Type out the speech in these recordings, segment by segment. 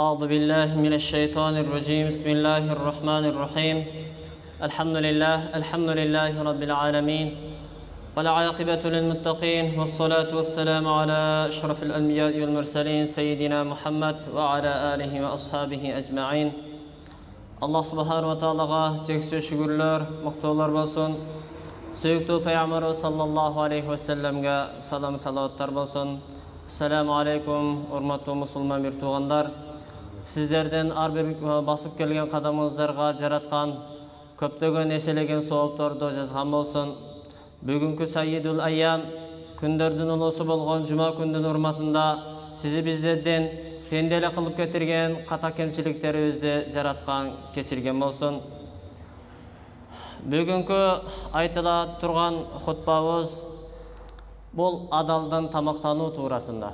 أعوذ بالله من الشيطان الرجيم بسم الله الرحمن الرحيم الحمد لله رب العالمين والعاقبة للمتقين والصلاة والسلام على أشرف الأنبياء والمرسلين سيدنا محمد وعلى آله وأصحابه أجمعين. Allah subhanahu wa ta'alaga çeksiz şükürler, muhtalar olsun. Süyüktü Peygamber sallallahu aleyhi ve sellem'ge salam salavatlar olsun. Assalamu alaikum, hurmatly musulman bir tuğandar. Sizlerden har bir basıp kelgen kadamыңızдарга jaratkan köptögön eselegen sooptordu жазган болсун. Бүгүнкү Sayyidul Ayyam күндөрдүн улусу болгон жума күндүн урматында сизи биздерден пенделик кылып кетирген ката кемчиликтерибизди жараткан кечирген болсун. Бүгүнкү айтыла турган хутбабыз бул адалдан тамактануу туурасында.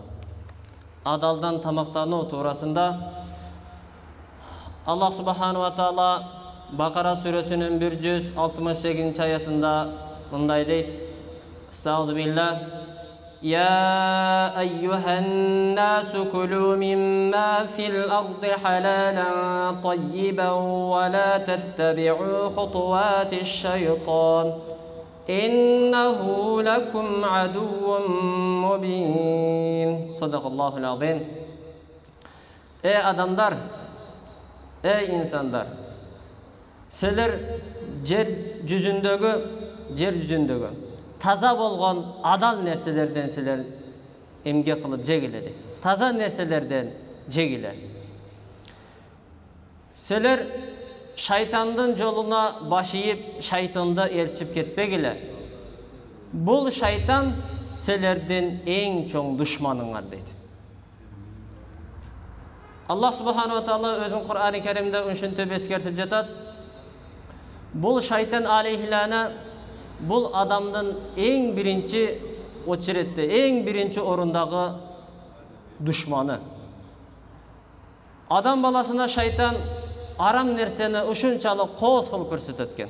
Адалдан тамактануу туурасында Аллах субхану ва таала Бакара сүрөсүнүн 168 аятында мындай дейт: Estağfurullah billah. Ya eyyuhan nasu kulu mimma fil ardi halalan tayyiban ve la tettabi'u khutuwatiş şeytan. İnnehu lekum aduwwun mubin. Sadakallahul azim. Ey adamlar, ey insanlar, sizler yer yüzündögü taza bolgon adal nerselerden sizler emge kılıp jegiledi. Taza nerselerden jegile. Sizler şaytandın joluna başıyıp şaytanda elçip ketpegile. Bul şaytan sizlerden en çoğ düşmanınglar deydi. Allah subhanahu wa ta'ala özün Kur'an-ı Kerim'de üşüntüp eskertip jatat. Bul şaytan aleyhilana bul adamdın en birinci oçiretde, en birinci orundağı düşmanı. Adam balasına şaytan aram nerseni uşunçalık qoz kılıp körsetetken.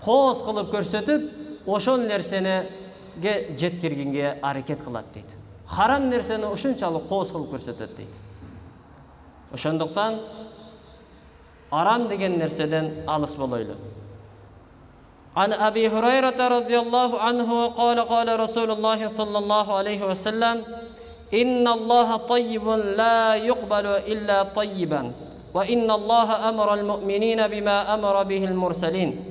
Qoz kılıp körsetip, oşol nerseni jetkirginge hareket kılat deydi. Haram nerseni uşunçalık qoz kılıp körsetet deydi. Oşonduktan aram degen nerseden alыс bolaylı. An Abi Hurayra radıyallahu anhu qala Rasulullah sallallahu aleyhi ve sellem İnna Allaha tayyibun la yuqbalu illa tayyiban ve inna Allaha amara'l mu'minina bima amara bihil mursalin.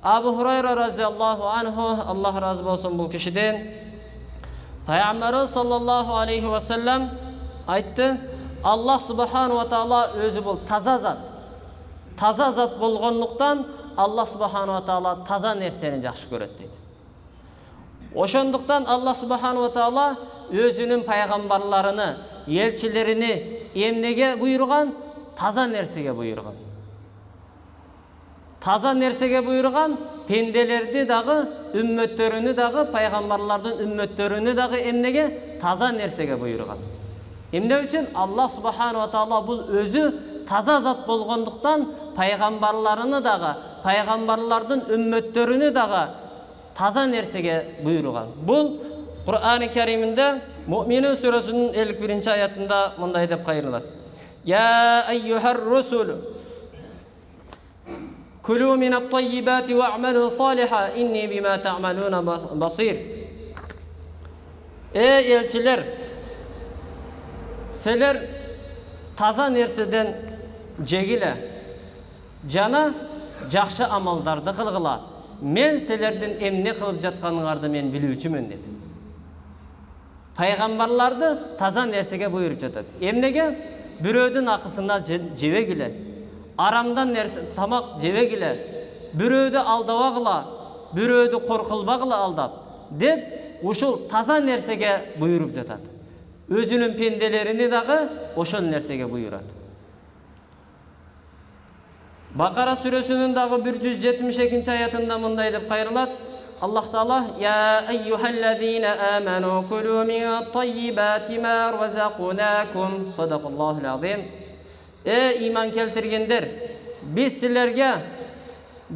Abu Hurayra radıyallahu anhu, Allah razı olsun bu kişiden, Peygamber sallallahu aleyhi ve sellem aytdı: Allah subhanahu wa ta'ala özü bol taza zat. Taza zat bolgonluktan Allah subhanahu wa ta'ala taza nerseni жақшы көрөт deydi. Oşonduktan Allah subhanahu wa ta'ala özünün paygambarlarını, elçilerini emnege buyurgan? Taza nersege buyurgan. Taza nersege buyurgan pendelerdi dağı, ümmetlerini dağı, paygambarlardan ümmetlerini dağı emnege taza nersege buyurgan. Emne üçün Allah subhanahu wa ta'ala bul özü taza zat bolgonduktan paygambarlarını dağı, paygambarlardan ümmetlerini dağı taza nersege buyurgan. Bul Kur'an-ı Kerim'inde Mü'minun Surası'nın 51. ayetinde mınday dep kayırlar. Ya eyyuhar rusul kulu minat tayyibati ve a'malu saliha inni bima ta'maluna basir. Ey elçiler, sizler taza nerseden jegile, jana жақшы амалдарды кылгыла. Men sizlerden emne kılıp жатканыңарды men bilүүчүмүн dedi. Peygamberlardı taza nersege buyurup жатат. Emnege bürödün akısına jebegile, aramdan nerse tamak jebegile, bürödü aldabagıla, bürödü korkulbagıla aldap dep uşul taza nersege buyurup жатат. Özünün pendelerini dağı oşol nersege buyurat. Bakara Suresi'nin dağı 172. ayetinde mınday dep kayırlat. Allah Teala ya eyyuhellezine amenu kulu min tayyibati ma razaqnakum. Sadakallahul azim. Ey iman keltirgenler, biz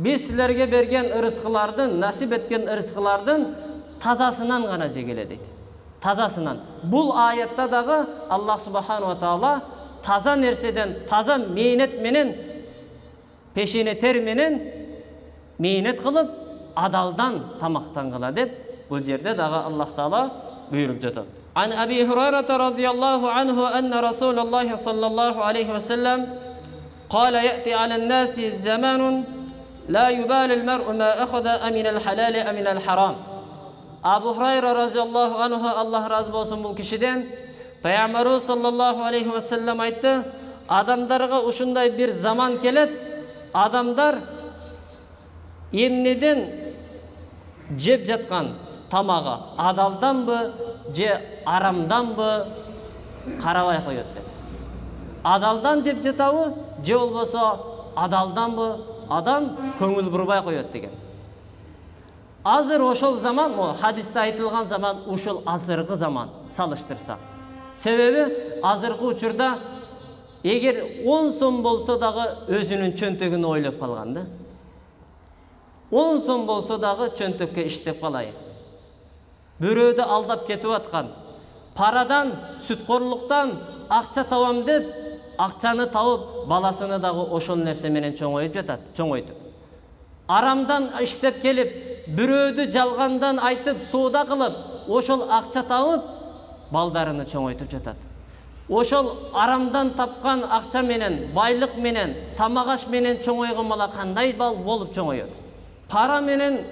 sizlerge bergen ırıskılardan, nasip etken ırıskılardan tazasından gana jegile deydi. Tazasından. Bul ayette dağı Allah subhanahu wa ta'ala таза нерседен, таза мейнет менен, пешене тер менен мейнет кылып, адалдан тамактангыла деп бул жерде дагы Аллах Таала буйруп жатат. Ан Аби Хурайра радhiyallahu anhu anna Rasulullah sallallahu alayhi wa sallam قال يأتي على الناس زمان لا يبالي المرء ما أخذ أمن الحلال أمن الحرام. Абу Хурайра радhiyallahu anhu Аллах разы болсын бул кишиден, Пайгамбарыбыз саллаллаху алейхи ва саллям айтты, адамдарга ушундай бир заман келет, адамдар эмнеден жеп жаткан тамагы адалданбы же арамданбы карабай коет деп. Адалдан жеп жатабы же болбосо адалданбы адам көңүл бурбай коет деген. Азыр ошол заман, хадисте айтылган заман ушул азыркы заман салыштырсак. Себеби азыркы учурда эгер 10 сом болсо дагы өзүнүн чөнтөгүн ойлоп калган да. 10 сом болсо дагы чөнтөккө иштеп калайын. Бирөөдү алдап кетип аткан, парадан, сүткорлуктан акча табам деп, акчаны табып, баласыны дагы ошол нерсе менен чоңоюп жатат, чоңойтуп. Арамдан иштеп келип, бирөөдү жалгандан айтып, соода кылып, ошол акча табып, балдарыны чоңойтуп жатат. Ошол арамдан тапкан акча менен, байлык менен, тамагаш менен чоңойгон бала кандай бал болуп чоңойот? Пара менен,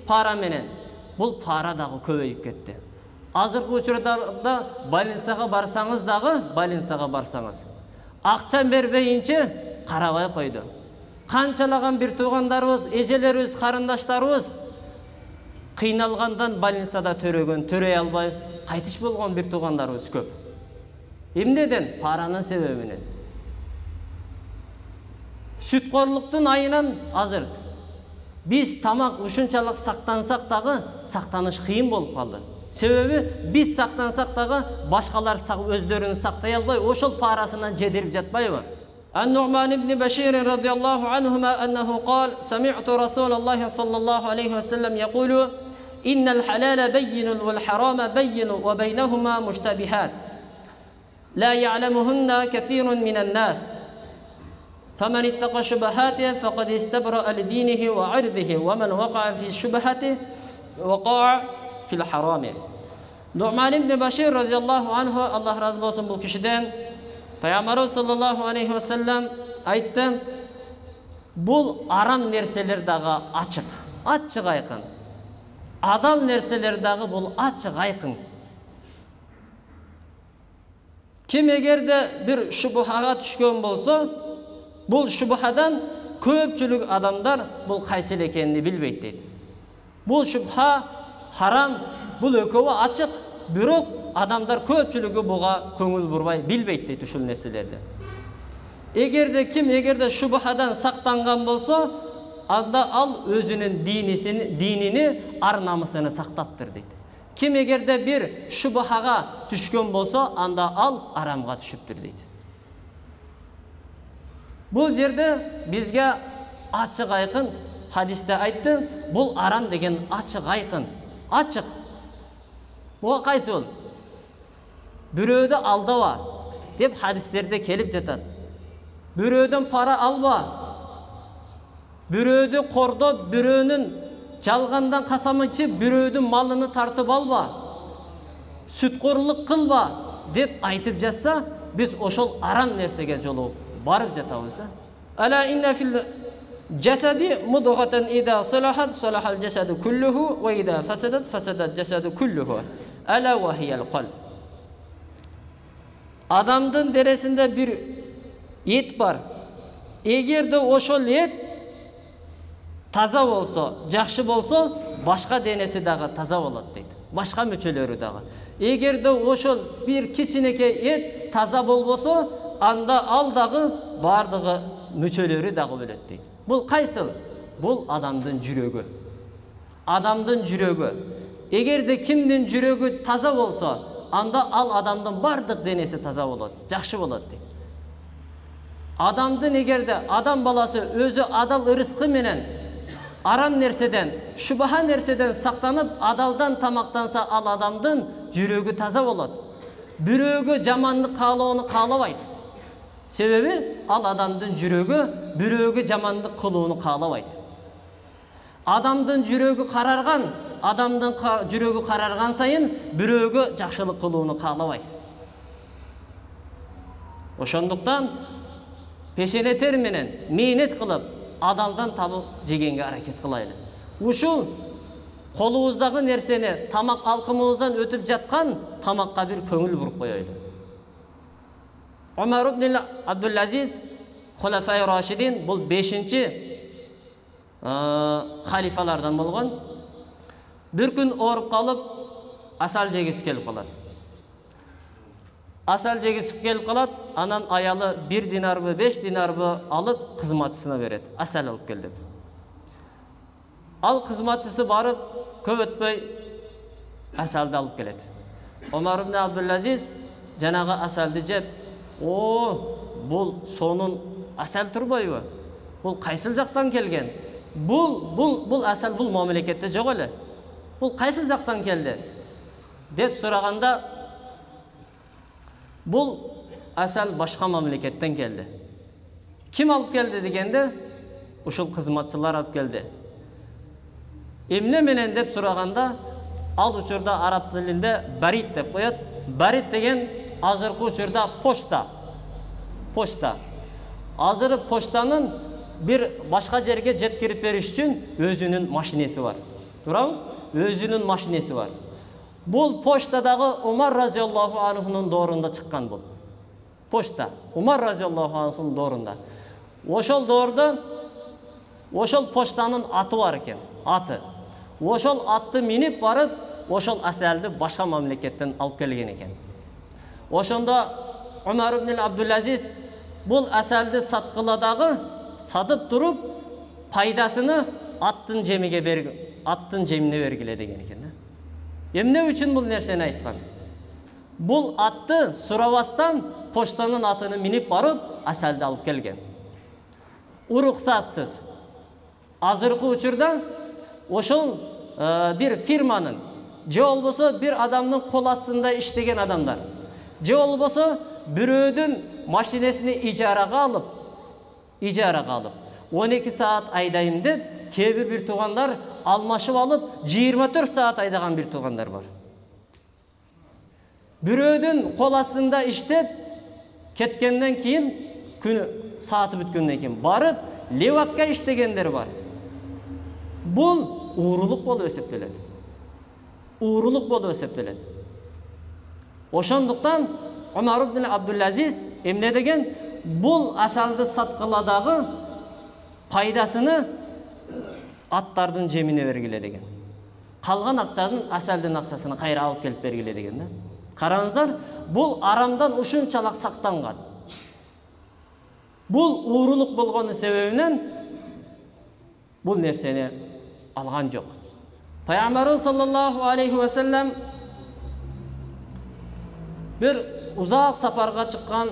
пара менен. Бул пара дагы көбөйүп кетти. Азыркы учурда больницага барсаңыз дагы, больницага барсаңыз, акча бербейинче карабай койду. Канчалаган бир туугандарыбыз, эжелерибиз, карындаштарыбыз кыйналгандан больницада төрөгөн, төрөй албай кайтыш болгон бир туугандарыбыз көп. Эмнеден? Паранын себебинен. Сүткорлуктун айынан азыр биз тамак ушунчалык сактансак дагы сактаныш кыйын болуп калды. Себеби биз сактансак дагы башкалар өздөрүн сактай албай, ошол парасынан жедирип жатпайбы? Ан-Ну'ман ибн Башир радhiyallahu anhuma annahu qala sami'tu Rasulullah sallallahu alayhi wa sallam yaqulu innal halala bayyinun wal harama bayyinun wa baynahuma mushtabihat la ya'lamuhunna kathirun minan nas فمن اتقى شبهاته فقد استبرأ لدينه وعرضه ومن وقع في شبهته وقع في الحرام. Nu'man ibn Bashir radhiyallahu anhu Allah razı olsun bu kişiden Peygamber sallallahu aleyhi ve sellem aytты, bul aram nerseler dağı açık, açık aykın. Adal nerseler dağı bul açık aykın. Kim eğer de bir şubuhaga düşkön bolsa, bul şubuhadan köpçülük adamlar bul kaysil ekenini bilbeyt deydi. Bul şubha haram, bul ökövi açık, bürok adamlar köpçülüğü buğa köngül burбай bilbeyt deydi uşul nerselerde. Eğer de şubuhadan saktangan bolsa, anda al özünün dinini, ar namusunu saktaptır deydi. Kim eğer de bir şubuhaga düşkön bolsa, anda al aramga düşüptür deydi. Bul jerde bizge açık aykın hadiste aytты, bul aram degen açık aykın, açık. Bu kayсы ol? Bürөөdü aldaba dep hadislerde kelip jatat. Bürөөdөн para alba. Bürөөdü kordoп, bürөөнүн жалгандан касамын чип, bürөөдүн малını tartıp alba. Sütkorluk kılba dep aytıp жатса, biz oşol aram nersege jolуп barıp жатабыз да. Ala inna fil jasadi mudghatan idha salahat salahal jasadu kulluhu ve idha fasadat fasadat jasadu kulluhu. Ala ve hiyal qalb. Adamdın deresinde bir et var. Eğer de oşol et taza bolsa, жақшы bolsa, başka denesi dağı taza bolat deydi. Başka müçölörü dağı. Eğer de oşol bir kiçineke et taza bolbosa, anda al dağı bardığı müçölörü dağı bölet deydi. Bul kaysıl? Bul adamdın жүрөгü. Adamdın жүрөгü. Eğer de kimdin жүрөгü taza bolsa, anda al adamdın bardıq denesi taza bolat, жақшы bolat deydi. Adamdın eğer de adam balası özü adal ırıskı menen aram nerseden, şubaha nerseden saktanıp adaldan tamaktansa al adamdın жүрөгü taza bolat. Büröөгө жаманды каалоону каалабайт. Себеби ал адамдын жүрөгү бирөөгө жамандык кылууну каалабайт. Адамдын жүрөгү карарган, адамдын жүрөгү карарган сайын бирөөгө жакшылык кылууну каалабайт. Ошондуктан пешенетер менен мээнет кылып, адалдан табып жегенге аракет кылайлы. Ушул колубуздагы нерсени тамак алкымыбыздан өтүп жаткан тамакка бир көңүл буруп коелу. Умар ибн Абдул-Азиз Хулафай Рашидин бул 5-чи халифалардан болгон. Bir күн ооруп калып, асал жегиси келип калат. Асал жегиси келип калат, анан аялы 1 динарбы, 5 динарбы алып кызматчысына берет. Асал алып кел деп. Ал кызматчысы барып, көп өтпөй асалды алып келет. Умар ибн Абдул-Азиз жанагы асалды жеп, бул сонун асал турбайбы? Бул кайсыл жактан келген? Бул асал бул мамлекетте жок эле. Бул кайсыл жактан келди? Деп сураганда, бул асал башка мамлекеттен келди. Ким алып келди дегенде, ушул кызматчылар алып келди. Эмне менен деп сураганда, ал учурда араб тилинде барит деп коет. Барит деген азыркы учурда почта. Азыр почтанын bir başka жерге жеткирип бериш үчүн өзүнүн машинеси бар. Туурабы? Өзүнүн машинеси бар. Бул почтадагы Умар разияллаху анхунун доорунда чыккан бул. Почта Умар разияллаху анхунун доорунда. Ошол доордо ошол почтанын аты бар экен, аты. Ошол атты минип барып, ошол асалды башка мамлекеттен алып келген экен. Ошондо Умар ибн Абдул-Азиз бул асалды сатып туруп, пайдасыны аттын жемине бергиле деген экен да. Эмне үчүн бул нерсени айткан? Бул атты сурабастан почтанын атыны минип барып, асалды алып келген. Уруксатсыз. Азыркы учурда ошол бир фирманын, же болбосо бир адамдын кол астында иштеген адамдар, же болбосо бирөөдүн машинесини ижарага алып 12 саат айдайм деп, кээ бир туугандар алмашып алып 24 саат айдаган бир туугандар бар. Бирөөдүн кол астында иштеп кеткенден кийин, күнү сааты бүткөндөн кийин барып левакка иштегендер бар. Бул уурулук болуп эсептелет. Ошондуктан Умар ибн Абдул-Азиз эмне деген? Бул асалды саткыладагы пайдасыны аттардын жемине бергиле деген. Калган акчанын асалдын акчасына кайра алып келип бергиле деген да. Караңыздар, бул арамдан ушунчалык сактанган. Бул уурулук болгону себебинен бул нерсени алган жок. Пайгамбарыбыз саллаллаху алейхи ва саллям бир узак сапарга чыккан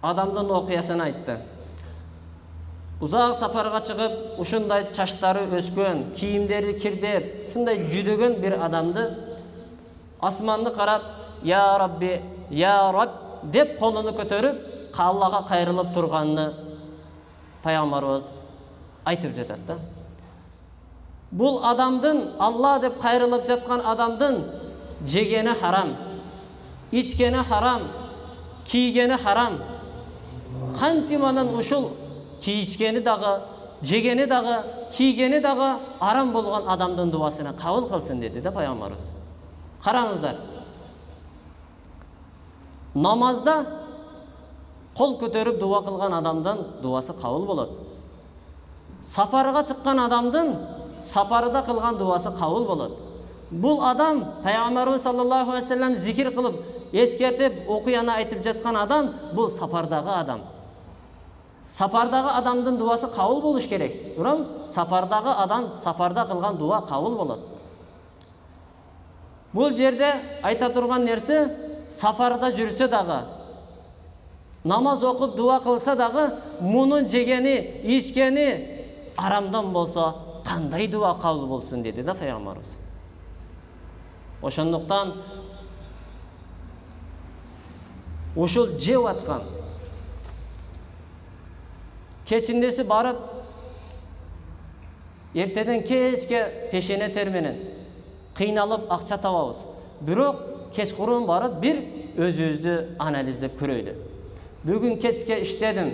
адамдын окуясын айтты. Узак сапарга чыгып, ушундай чачтары өскөн, кийимдери кирдеп, ушундай жүдөгөн бир адамды асманды карап, "Я Рабби, я Рабб" деп колуну көтөрүп, Аллага кайрылып турганын пайгамбарыбыз айтып жатат да. Бул адамдын, Алла деп кайрылып жаткан адамдын жегени харам, ичкени харам, кийгени харам. Кантиманын ушул кийишкени дагы, жегени дагы, кийгени дагы арам болгон адамдын дуасына кабыл кылсын деди да пайгамбарыбыз. Караңыздар. Намазда кол көтөрүп дуа кылган адамдын дуасы кабыл болот. Сапарга чыккан адамдын сапарда кылган дуасы кабыл болот. Бул адам пайгамбарыбыз саллаллаху алейхи ва саллям зикир кылып, эскертип, окуяны айтып жаткан адам бул сапардагы адам. Сапардагы адамдын дуасы кабыл болуш керек. Туурабы? Сапардагы адам сапарда кылган дуа кабыл болот. Бул жерде айта турган нерсе, сапарда жүрсө дагы, намаз окуп дуа кылса дагы, мунун жегени, ичкени арамдан болсо, кандай дуа кабыл болсун деди да пайгамбарыбыз. Ошондуктан ошол жеп аткан кечиндеси барып эртеден кечке пешене тер менен кыйналып акча табабыз. Бирок кечкурун барып бир өзүбүздү анализдеп көрөйлү. Бүгүн кечке иштедим.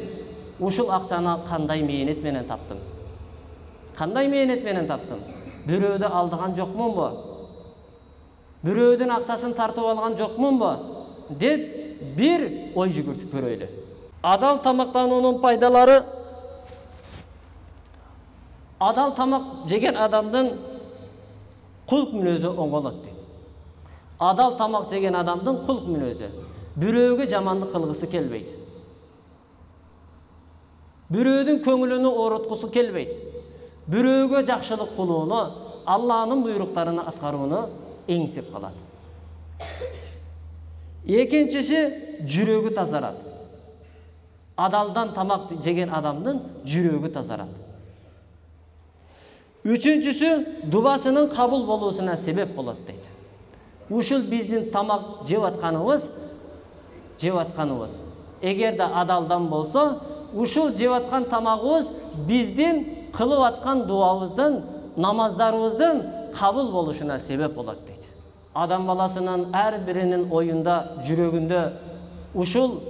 Ушул акчаны кандай мээнет менен таптым? Кандай мээнет менен таптым? Бирөөдө алдыган жокмунбу? Бирөөдүн акчасын тартып алган жокмунбу? Деп бир ой жүгүртүп көрөйлү. Адал тамактануунун пайдалары: адал тамак жеген адамдын кулк мүнөзү оңолот дейт. Адал тамак жеген адамдын кулк мүнөзү бирөөгө жамандык кылгысы келбейт. Бирөөдүн көңүлүнү ооруткусу келбейт. Бирөөгө жакшылык кылууну, Алланын буйруктарын аткарууну эңсеп калат. Экинчиси жүрөгү тазарат. Адалдан тамак жеген адамдын жүрөгү тазарат. Үчүнчүсү дубасынын кабыл болуусуна себеп болот дейт. Ушул биздин тамак жеп атканыбыз, эгерде адалдан болсо, ушул жеп аткан тамагыбыз биздин кылып аткан дуабыздын, намаздарыбыздын кабыл болушуна себеп болот дейт. Адам баласынын ар биринин оюнда, жүрөгүндө ушул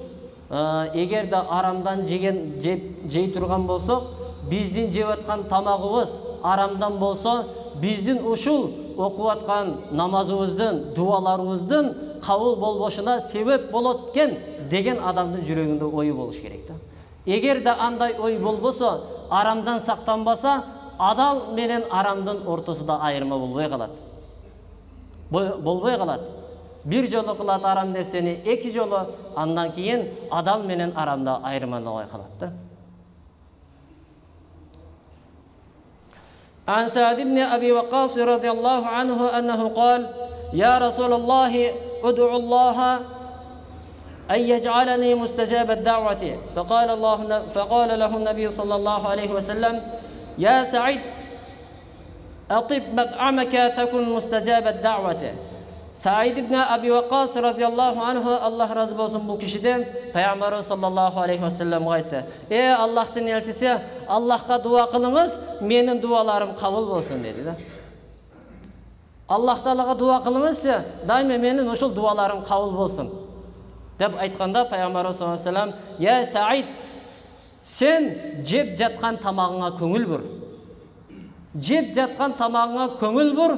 эгерде арамдан жей турган болсок, биздин жеп аткан тамагыбыз арамдан болсо, биздин ушул окуп аткан намазыбыздын, дуаларыбыздын кабыл болбошуна себеп болот экен деген адамдын жүрөгүндө ою болуш керек да. Эгерде андай ой болбосо, арамдан сактанбаса, адал менен арамдын ортосунда айырма болбой калат. Болбой калат. Бир жолу кылат арам нерсени, эки жолу, андан кийин адал менен арамда айырмалабай калат да. عن سعد بن أبي وقاص رضي الله عنه أنه قال: يا رسول الله ادعو الله أن يجعلني مستجاب الدعوة. فقال له النبي صلى الله عليه وسلم: يا سعيد أطب مطعمك تكن مستجاب الدعوة. Said ibn Abi Waqqas radhiyallahu anhu, Allah razı olsun bu kişiden, Peygamber sallallahu aleyhi ve sellem aytdı: "Ey Allah'ın elçisi, Allah'a dua kılınız, benim dualarım kabul olsun" dedi de. Allah Teala'ga dua kılınızsa, daima benim oşul dualarım kabul olsun. Dep aytkanda Peygamber sallallahu aleyhi ve sellem: "Ya Said, sen jep жатқан тамағыңа көңіл бұр. Жеп жатқан тамағыңа көңіл бұр,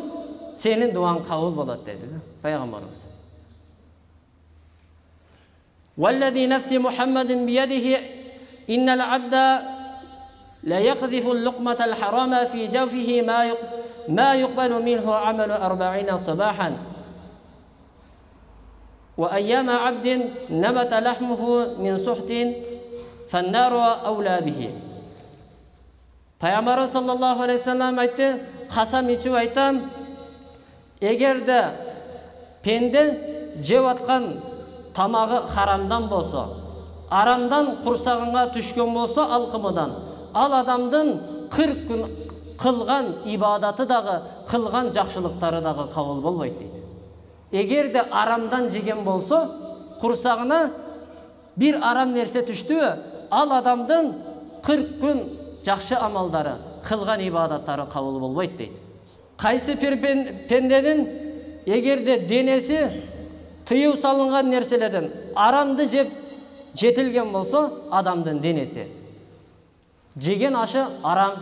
senin duan kabul болады" dedi Peygamberimiz. "Vellezî nefsi Muhammedin biyedihi innel abda la yakziful luqmatal harama fi cevfihi ma yuqbalu minhu amelu 40 sabahan. Ve eyyama abdin nebete lahmuhu min suhtin fennaru awla bihi." Peygamber sallallahu aleyhi ve sellem aytdı, kasam içip aytam, эгерде пенде жеп аткан тамагы харамдан болсо, арамдан курсагыңа түшкөн болсо алкымыдан, ал адамдын 40 күн кылган ибадаты дагы, кылган жакшылыктары дагы кабыл болбойт дейт. Эгерде арамдан жеген болсо, курсагына бир арам нерсе түштүбү, ал адамдын 40 күн жакшы амалдары, кылган ибадаттары кабыл болбойт дейт. Кайсы пенденин эгерде денеси тыюу салынган нерселерден арамды жеп жетилген болсо, адамдын денеси жеген ашы арам.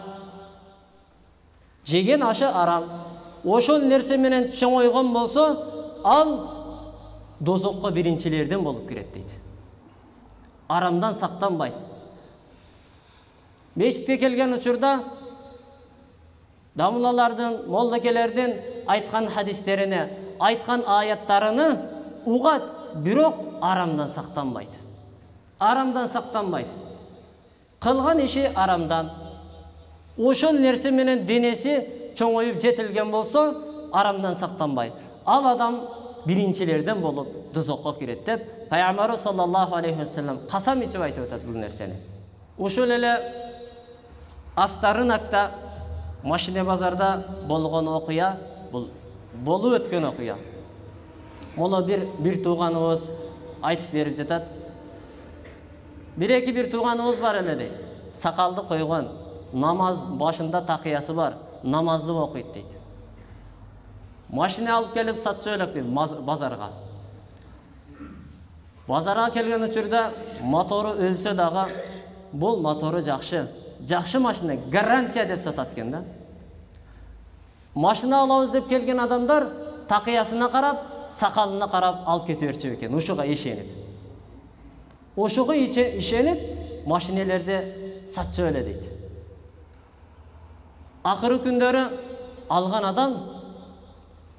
Жеген ашы арам. Ошол нерсе менен чоңойгон болсо, ал дозокко биринчилерден болуп кирет дейт. Арамдан сактанбайт. Мешитке келген учурда дамылалардын, молдакелердин айткан хадистерине, айткан аяттарыны угат, бирок арамдан сактанбайт. Арамдан сактанбайт. Кылган иши арамдан. Ошол нерсе менен денеси чоңоюп жетилген болсо, арамдан сактанбайт. Ал адам биринчилерден болуп дозокко кирет деп Пайгамбар саллаллаху алейхи ва саллям касам ичип айтып атат бул нерсени. Ошол эле Автарынакта Машине базарда болгон окуя, бул болуп өткөн окуя. Мону бир тууганыбыз айтып берип жатат. Бир тууганыбыз бар эле дейт. Сакалды койгон, намаз башында такыясы бар, намазды окуйт дейт. Машина алып келип сатчу элек дейт базарга. Базарга келген учурда мотору өлсө дагы бул мотору жакшы машина, гарантия деп сатат экен да. Машина алабыз деп келген адамдар такыясына карап, сакалына карап алып кете берчү экен, ушуга ишенип. Ошого ишенип машинелерди сатчу эле дейт. Акыры күндөрү алган адам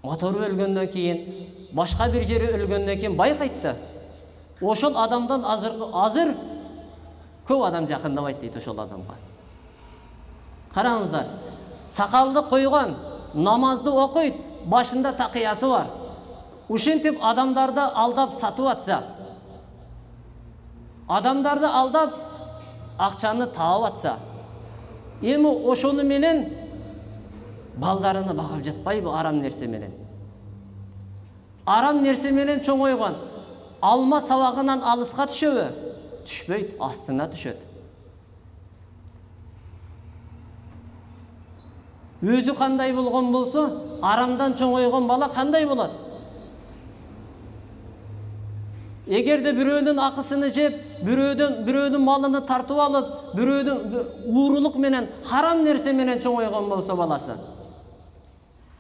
мотору өлгөндөн кийин, башка бир жери өлгөндөн кийин байкайт да. Ошол адамдан азыр көп адам жакындабайт дейт ошол адамга. Караңыздар, сакалды койгон, намазды окуйт, башында такыясы бар. Ушинтип адамдарды алдап сатып атса, адамдарды алдап акчаны таап атса, эми ошону менен балдарыны багып жатпайбы арам нерсе менен? Арам нерсе менен чоңойгон алма сабагынан алыска түшөбү? Түшпөйт, астына түшөт. Өзү кандай болгон болсо, арамдан чоңойгон бала кандай болот? Эгерде бирөөнүн акысыны жеп, бирөөнүн малыны тартып алып, бирөөнүн уурулук менен, харам нерсе менен чоңойгон болсо баласы,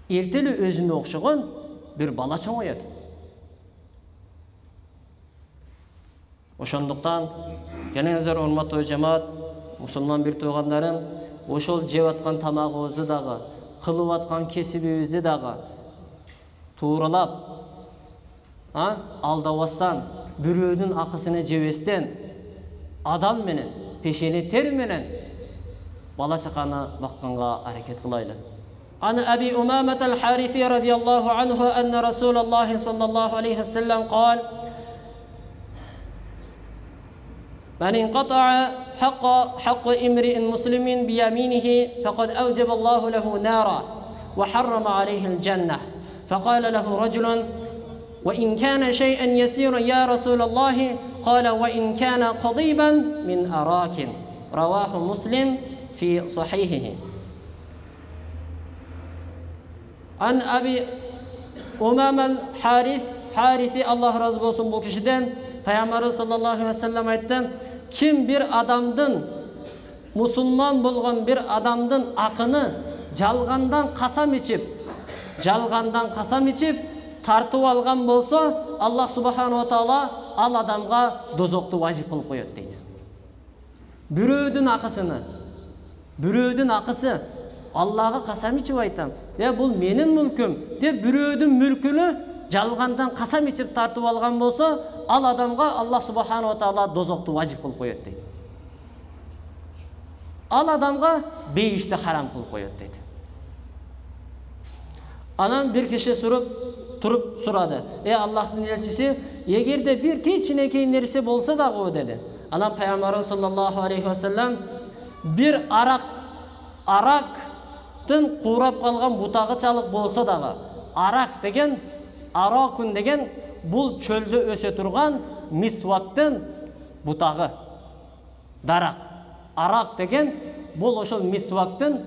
эртеле өзүнө окшогон бир бала чоңоет. Ошондуктан, келиңиздер урматтуу жамаат, мусулман бир туугандарым, ошол жеп аткан тамагыбызды дагы, кылып аткан кесибибизди дагы тууралап, алдабастан, бирөөнүн акысыны жебестен, адам менен, пешени тер менен бала чаканы бакканга аракет кылайлы. Ан Аби Умамат аль-Хариси радияллаху анху анна Расулаллахи саллаллаху алейхи вассалам قال: من انقطع حق امرئ مسلم بيمينه فقد أوجب الله له نارا وحرم عليه الجنة. فقال له رجل: وإن كان شيئا يسيرا يا رسول الله؟ قال: وإن كان قضيبا من أراك. رواه مسلم في صحيحه. عن أبي أمام الحارثي الله razı olsun bu kişiden, Peygamber sallallahu aleyhi ve sellem aytты: kim bir adamdın, musulman bolgan bir adamdın akını жалгандан касам ичип тартып алган болсо, Аллах субханаху ва таала ал адамга дозокту важип кылып коет дейт. Бирөөдүн акысы Аллага касам ичип айтам, бул менин мүлкүм деп бирөөдүн мүлкүнү жалгандан касам ичип тартып алган болсо, ал адамга Аллах субханаху ва таала дозокту важип кылып коет дейт. Ал адамга бейишти харам кылып коет дейт. Анан bir kişi туруп сурады: Аллахтын элчиси, эгерде бир кичинекей нерсе болсо дагы dedi. Анан Пайгамбарыбыз саллаллаху алейхи ва саллям бир арактын куурап калган бутагы чалык болсо дагы, аракун деген бул чөлдө өсө турган мисвактын бутагы, дарак. Арак деген бул ошол мисвактын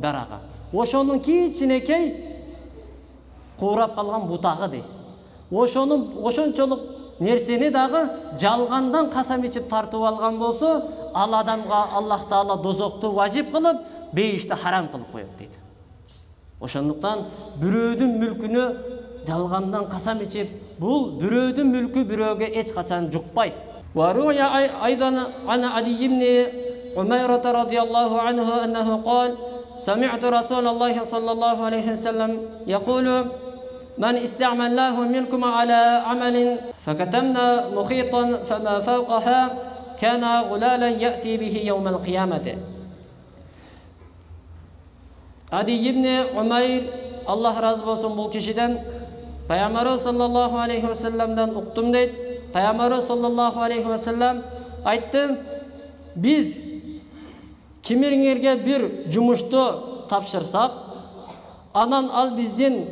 дарагы. Ошонун кичинекей куурап калган бутагы дейт. Ошончолук нерсени дагы жалгандан касам ичип тартып алган болсо, ал адамга Аллах таала дозокту важип кылып, бейишти харам кылып коет дейт. Ошондуктан бирөөдүн мүлкүнө жалгандан касам ичип, бул бирөөдүн мүлкү бирөөгө эч качан жукпайт. Ва руя айдан ана Ади ибн Умайрата радияллаху анху аннаху قال: سمعت رسول الله صلى الله عليه وسلم يقول: من استعملناه منكم على عمل فكتمنا مخيطا فما فوقها كان غلالا يأتي به يوم القيامة. Adi ibn Umayr, Allah razı olsun bu kişiden, Peygamber sallallahu aleyhi ve sellem'den uqtum deydi. Peygamber sallallahu aleyhi ve sellem aytты: biz kimiriңерге bir жумушту тапшырсак, анан ал бизден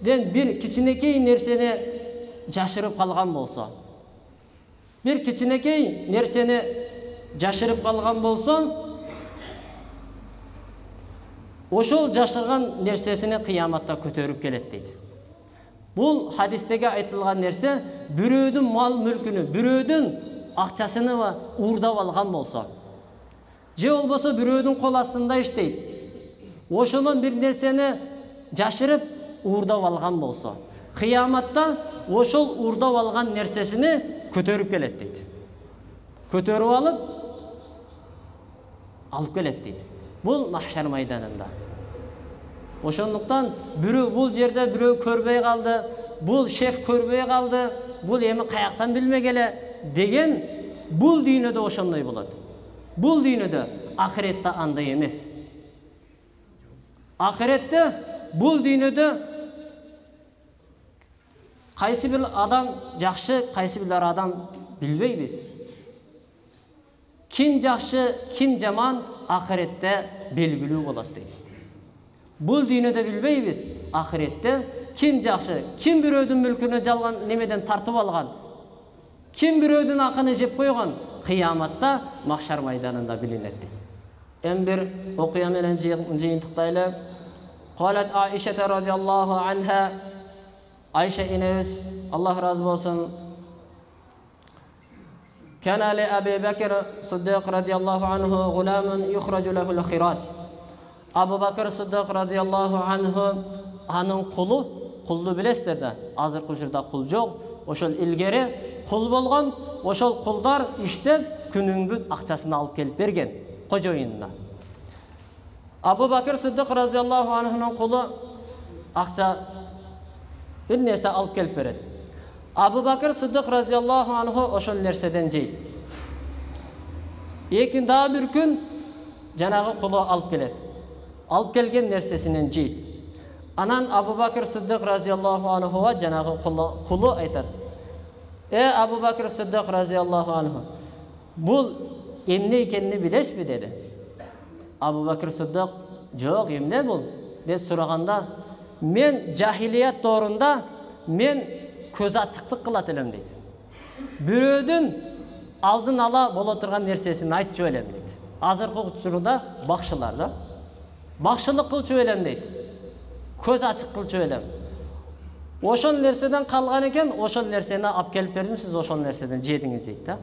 бир кичинекей нерсени жашырып калган болсо, бир кичинекей нерсени жашырып калган болсо, ошол жашырган нерсесини кыяматта көтөрүп келет дейт. Бул хадистеге айтылган нерсе бирөөдүн мал мүлкүнү, бирөөдүн акчасыны уурдап алган болсо, же болбосо бирөөдүн кол астында иштейт, ошонун бир нерсени жашырып уурдап алган болсо, кыяматта ошол уурдап алган нерсесини көтөрүп келет дейт. Көтөрүп алып келет дейт. Бул махшар майданында. Ошондуктан бирөө бул жерде бирөө көрбөй калды, бул шеф көрбөй калды, бул эми каяктан билмек эле деген бул дүйнөдө ошондой болот. Бул дүйнөдө, ахиретте андай эмес. Ахиретте бул дүйнөдө кайсы бир адам жакшы, кайсы бир адам билбейбиз. Ким жакшы, ким жаман ахиретте белгилүү болот дейт. Бул дүйнөдө билбейбиз, ахиретте ким жакшы, ким бирөөдүн мүлкүнө жалган немеден тартып алган, ким бирөөдүн акыны жеп койгон, кыяматта махшар майданында билинет дейт. Эми бир окуя менен жыйынтыктайлы. Калат Аиша радиаллаху анха, Айша инебиз, Аллах разы болсун, كان لأبي بكر الصديق رضي الله عنه غلام يخرج له الخراج. Абу Бакыр Сиддик радиаллаху анху анын кулду билесиздер да, азыркы учурда кул жок, ошол илгери кул болгон, ошол кулдар иштеп күнүнгү акчасын алып келип берген кожоюнуна. Абу Бакыр Сиддик радиаллаху анхунун кулу акча бир нерсе алып келип берет. Абу Бакыр Сиддик радиаллаху анху ошол нерседен жейт. Экин дагы бир күн жанагы кулу алып келет. Алып келген нерсесинен жейт. Анан Абу Бакыр Сиддик радиаллаху анхуга жанагы кулу айтат: Абу Бакыр Сиддик радиаллаху анху, бул эмне экенин билесизби деди. Абу Бакыр Сиддик: Жок, эмне бул деп сураганда, мен жахилият доорунда мен көз ачыктык кылат элем дейт. Бирөөдүн алдын ала боло турган нерсесин айтчу элем дейт. Азыркы учурда бакшылар да бакшылык кылчу элем дейт. Көз ачык кылчу элем. Ошол нерседен калган экен, ошол нерсени алып келип бердим, сиз ошол нерседен жедиңиз дейт да.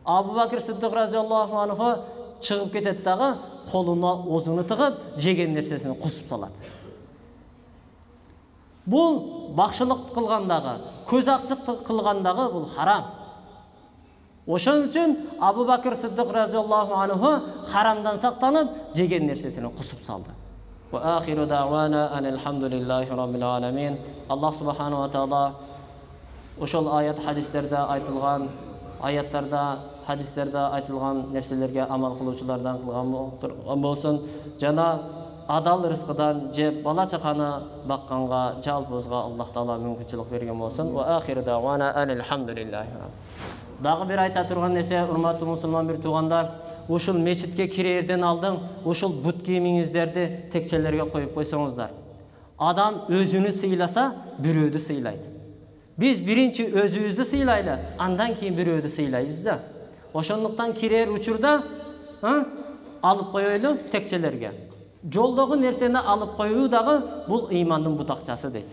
Абу Бакыр Сиддик радиаллаху анху чыгып кетет дагы, колуна озуну тыгып, жеген нерсесин кусуп салат. Бул бакшылык кылгандагы, көз ачык кылгандагы бул харам. Ошон үчүн Абу Бакыр Сиддик радиаллаху анху харамдан сактанып, жеген нерсесин кусуп салды. Ва ахиру дa'wana анилхамдулиллахи раббил аламин. Аллах субханаху ва таала ошол аят хадистерде айтылган, аяттарда, хадистерде айтылган нерселерге амал кылуучулардан кылган болсун. Жана адал рызкыдан жеп бала чаканы бакканга жалпыбызга Аллах таала мүмкүнчүлүк берген болсун. Ва ахиру дa'wana анилхамдулиллахи. Дагы бир айта турган нерсе, урматтуу мусулман бир туугандар, ушул мечитке кирерден алдын ушул бут кийимиңиздерди текчелерге коюп койсоңуздар. Адам өзүнү сыйласа, бирөөдү сыйлайт. Биз биринчи өзүбүздү сыйлайлы, андан кийин бирөөдү сыйлайбыз да. Ошондуктан кирер учурда алып коелу текчелерге. Жолдогу нерсени алып коюу дагы бул ыймандын бутакчасы дейт.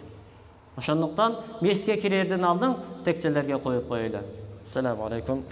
Ошондуктан мечитке кирерден алдын текчелерге коюп коелу. Assalamu alaikum.